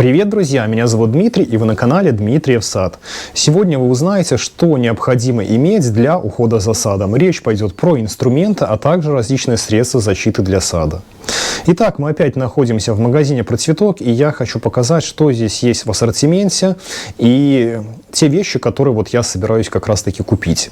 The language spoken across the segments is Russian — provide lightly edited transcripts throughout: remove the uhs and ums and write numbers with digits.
Привет, друзья! Меня зовут Дмитрий, и вы на канале Дмитриев сад. Сегодня вы узнаете, что необходимо иметь для ухода за садом. Речь пойдет про инструменты, а также различные средства защиты для сада. Итак, мы опять находимся в магазине «Процветок», и я хочу показать, что здесь есть в ассортименте и те вещи, которые вот я собираюсь как раз-таки купить.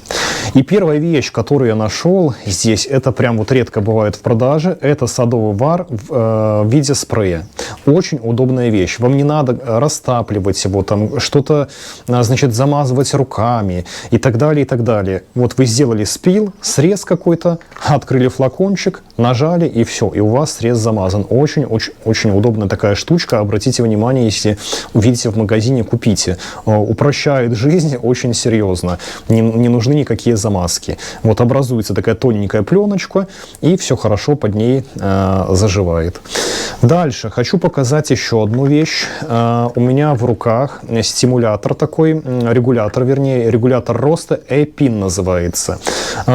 И первая вещь, которую я нашел здесь, это прям вот редко бывает в продаже, это садовый вар в виде спрея. Очень удобная вещь. Вам не надо растапливать его, там что-то, значит, замазывать руками и так далее, и так далее. Вот вы сделали спил, срез какой-то, открыли флакончик, нажали, и все, и у вас срез замазан. Очень удобная такая штучка. Обратите внимание, если увидите в магазине, купите. Упрощает жизнь очень серьезно. Не нужны никакие замазки. Вот образуется такая тоненькая пленочка, и все хорошо под ней заживает. Дальше хочу показать еще одну вещь. У меня в руках стимулятор такой, регулятор роста, Эпин называется.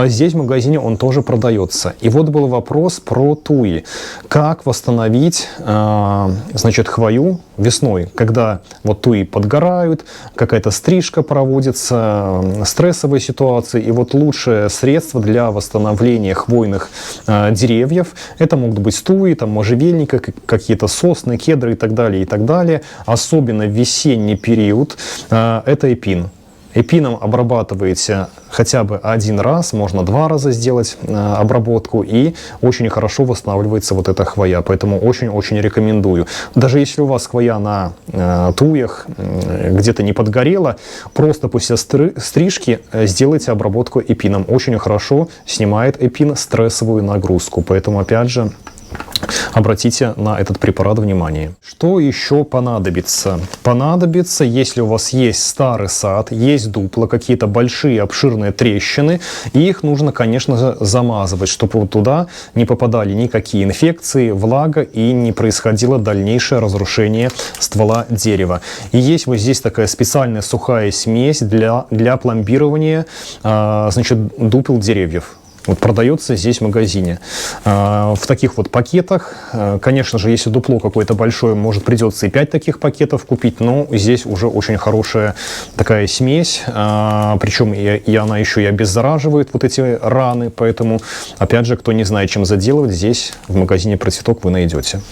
Здесь в магазине он тоже продается. И вот был вопрос про туи. Как восстановить, значит, хвою весной, когда вот туи подгорают, какая-то стрижка проводится, стрессовые ситуации. И вот лучшее средство для восстановления хвойных деревьев, это могут быть туи, там можжевельника, какие-то сосны, кедры и так далее, и так далее. Особенно в весенний период это Эпин. Эпином обрабатываете хотя бы один раз, можно 2 раза сделать обработку, и очень хорошо восстанавливается вот эта хвоя. Поэтому очень-очень рекомендую. Даже если у вас хвоя на туях где-то не подгорела, просто после стрижки сделайте обработку Эпином. Очень хорошо снимает Эпин стрессовую нагрузку. Поэтому, опять же, обратите на этот препарат внимание. Что еще понадобится? Понадобится, если у вас есть старый сад, есть дупла, какие-то большие обширные трещины, и их нужно, конечно же, замазывать, чтобы вот туда не попадали никакие инфекции, влага и не происходило дальнейшее разрушение ствола дерева. И есть вот здесь такая специальная сухая смесь для пломбирования, значит, дупел деревьев. Вот продается здесь в магазине. В таких вот пакетах. Конечно же, если дупло какое-то большое, может, придется и 5 таких пакетов купить, но здесь уже очень хорошая такая смесь. Причем и она еще и обеззараживает вот эти раны. Поэтому, опять же, кто не знает, чем заделывать, здесь в магазине «Процветок» вы найдете.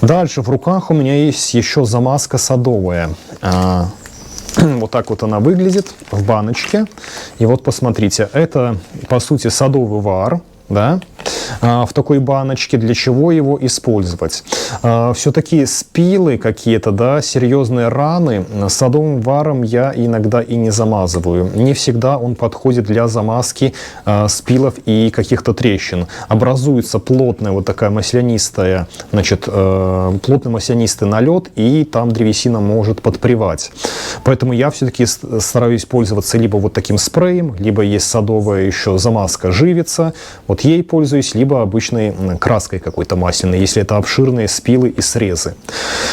Дальше в руках у меня есть еще замазка садовая. Вот так вот она выглядит в баночке. И вот посмотрите, это по сути садовый вар, да, в такой баночке. Для чего его использовать? Все-таки спилы какие-то, да, серьезные раны садовым варом я иногда и не замазываю. Не всегда он подходит для замазки спилов и каких-то трещин. Образуется плотная вот такая маслянистая, значит, плотный маслянистый налет, и там древесина может подпривать. Поэтому я все-таки стараюсь пользоваться либо вот таким спреем, либо есть садовая еще замазка живица, вот ей пользуюсь, либо обычной краской какой-то масляной, если это обширные спилы и срезы.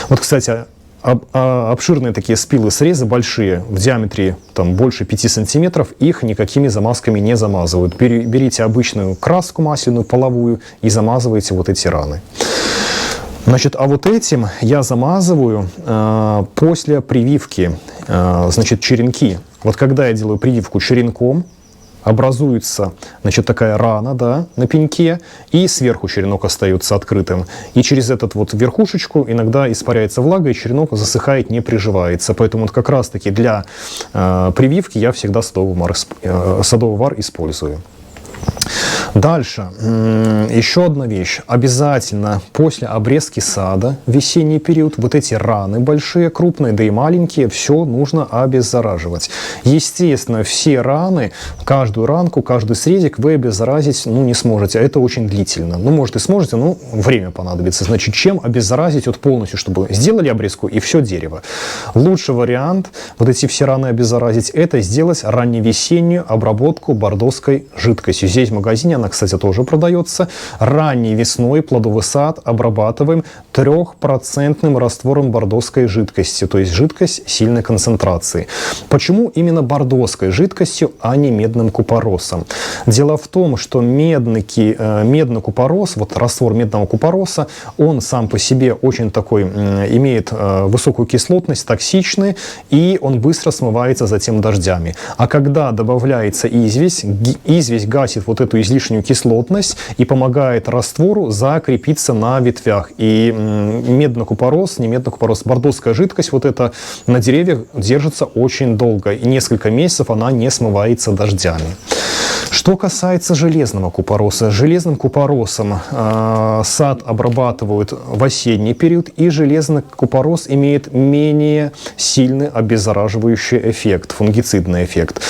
Вот, кстати, обширные такие спилы, срезы большие, в диаметре там больше 5 сантиметров, их никакими замазками не замазывают. Берите обычную краску масляную, половую, и замазывайте вот эти раны. Значит, а вот этим я замазываю после прививки, значит, черенки. Вот когда я делаю прививку черенком, образуется, значит, такая рана, да, на пеньке, и сверху черенок остается открытым. И через этот вот верхушечку иногда испаряется влага, и черенок засыхает, не приживается. Поэтому вот как раз-таки для прививки я всегда садовый вар использую. Дальше, еще одна вещь. Обязательно после обрезки сада в весенний период вот эти раны большие, крупные, да и маленькие, все нужно обеззараживать. Естественно, все раны, каждую ранку, каждый срезик вы обеззаразить не сможете. Это очень длительно. Может и сможете, но время понадобится. Значит, чем обеззаразить вот полностью, чтобы сделали обрезку и все дерево. Лучший вариант вот эти все раны обеззаразить, это сделать ранневесеннюю обработку бордоской жидкостью. Здесь в магазине она она, кстати, тоже продается. Ранней весной плодовый сад обрабатываем 3% раствором бордоской жидкости, то есть жидкость сильной концентрации. Почему именно бордоской жидкостью, а не медным купоросом? Дело в том, что медный купорос, вот раствор медного купороса, он сам по себе очень такой, имеет высокую кислотность, токсичный, и он быстро смывается затем дождями. А когда добавляется известь, известь гасит вот эту излишнюю кислотность и помогает раствору закрепиться на ветвях. И медный купорос, не медный купорос, бордоская жидкость вот эта на деревьях держится очень долго, и несколько месяцев она не смывается дождями. Что касается железного купороса, железным купоросом сад обрабатывают в осенний период, и железный купорос имеет менее сильный обеззараживающий эффект, фунгицидный эффект.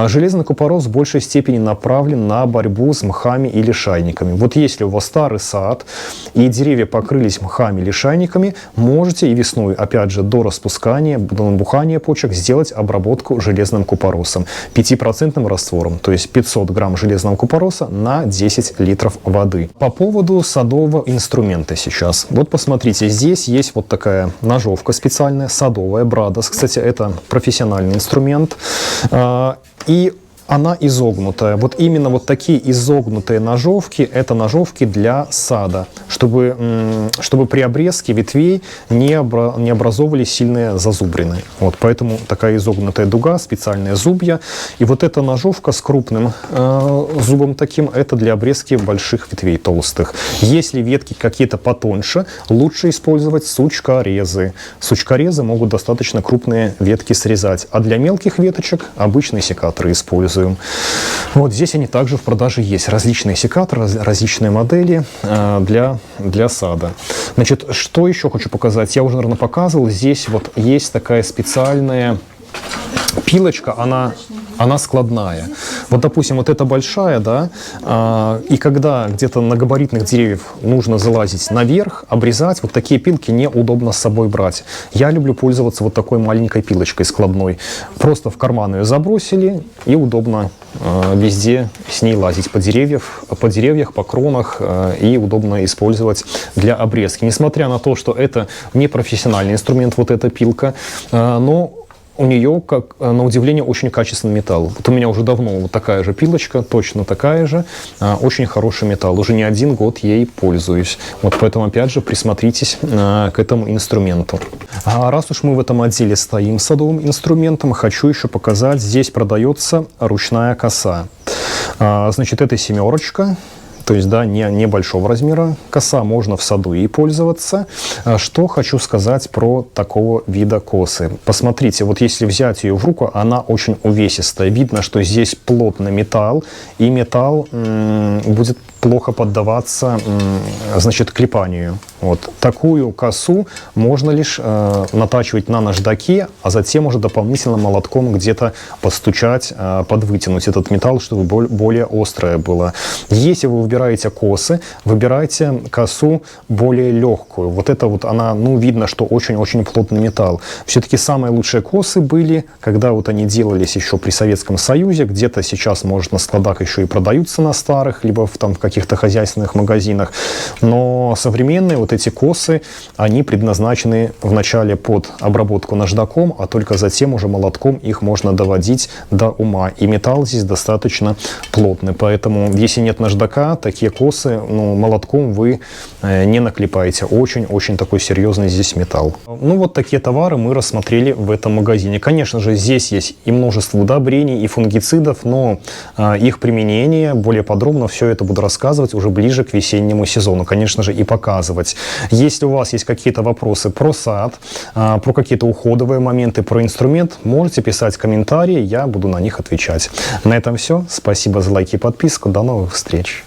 Железный купорос в большей степени направлен на борьбу с мхами и лишайниками. Вот если у вас старый сад и деревья покрылись мхами и лишайниками, можете и весной, опять же, до распускания, до набухания почек, сделать обработку железным купоросом 5% раствором, то есть 500 грамм железного купороса на 10 литров воды. По поводу садового инструмента сейчас. Вот посмотрите, здесь есть вот такая ножовка специальная, садовая, Брадос. Кстати, это профессиональный инструмент. И она изогнутая. Вот именно вот такие изогнутые ножовки, это ножовки для сада, чтобы при обрезке ветвей не образовывались сильные зазубрины. Вот, поэтому такая изогнутая дуга, специальные зубья. И вот эта ножовка с крупным зубом таким, это для обрезки больших ветвей толстых. Если ветки какие-то потоньше, лучше использовать сучкорезы. Сучкорезы могут достаточно крупные ветки срезать, а для мелких веточек обычные секаторы используют. Вот здесь они также в продаже есть. Различные секаторы, различные модели для сада. Значит, что еще хочу показать? Я уже, наверное, показывал. Здесь вот есть такая специальная пилочка, она складная. Вот, допустим, вот эта большая, да, и когда где-то на габаритных деревьев нужно залазить наверх, обрезать, вот такие пилки неудобно с собой брать. Я люблю пользоваться вот такой маленькой пилочкой складной. Просто в карман ее забросили, и удобно везде с ней лазить по деревьях, по кронах, и удобно использовать для обрезки. Несмотря на то, что это не профессиональный инструмент, вот эта пилка, но у нее, как на удивление, очень качественный металл. Вот у меня уже давно вот такая же пилочка, точно такая же, очень хороший металл. Уже не один год ей пользуюсь. Вот поэтому, опять же, присмотритесь к этому инструменту. А раз уж мы в этом отделе стоим с садовым инструментом, хочу еще показать, здесь продается ручная коса. Значит, это семерочка. То есть, да, небольшого размера коса, можно в саду ей пользоваться. Что хочу сказать про такого вида косы. Посмотрите, вот если взять ее в руку, она очень увесистая. Видно, что здесь плотный металл, и металл будет плохо поддаваться, значит, клепанию. Вот. Такую косу можно лишь натачивать на наждаке, а затем уже дополнительно молотком где-то постучать, подвытянуть этот металл, чтобы более острое было. Если вы выбираете косы, выбирайте косу более легкую. Вот это вот она, ну, видно, что очень-очень плотный металл. Все-таки самые лучшие косы были, когда вот они делались еще при Советском Союзе, где-то сейчас, может, на складах еще и продаются на старых, либо в каких-то хозяйственных магазинах. Но современные вот эти косы, они предназначены вначале под обработку наждаком, а только затем уже молотком их можно доводить до ума. И металл здесь достаточно плотный. Поэтому, если нет наждака, такие косы, ну, молотком вы не наклепаете. Очень-очень такой серьезный здесь металл. Ну, вот такие товары мы рассмотрели в этом магазине. Конечно же, здесь есть и множество удобрений, и фунгицидов, но их применение более подробно, все это буду рассказывать уже ближе к весеннему сезону. Конечно же, и показывать. Если у вас есть какие-то вопросы про сад, про какие-то уходовые моменты, про инструмент, можете писать комментарии, я буду на них отвечать. На этом все. Спасибо за лайки и подписку. До новых встреч.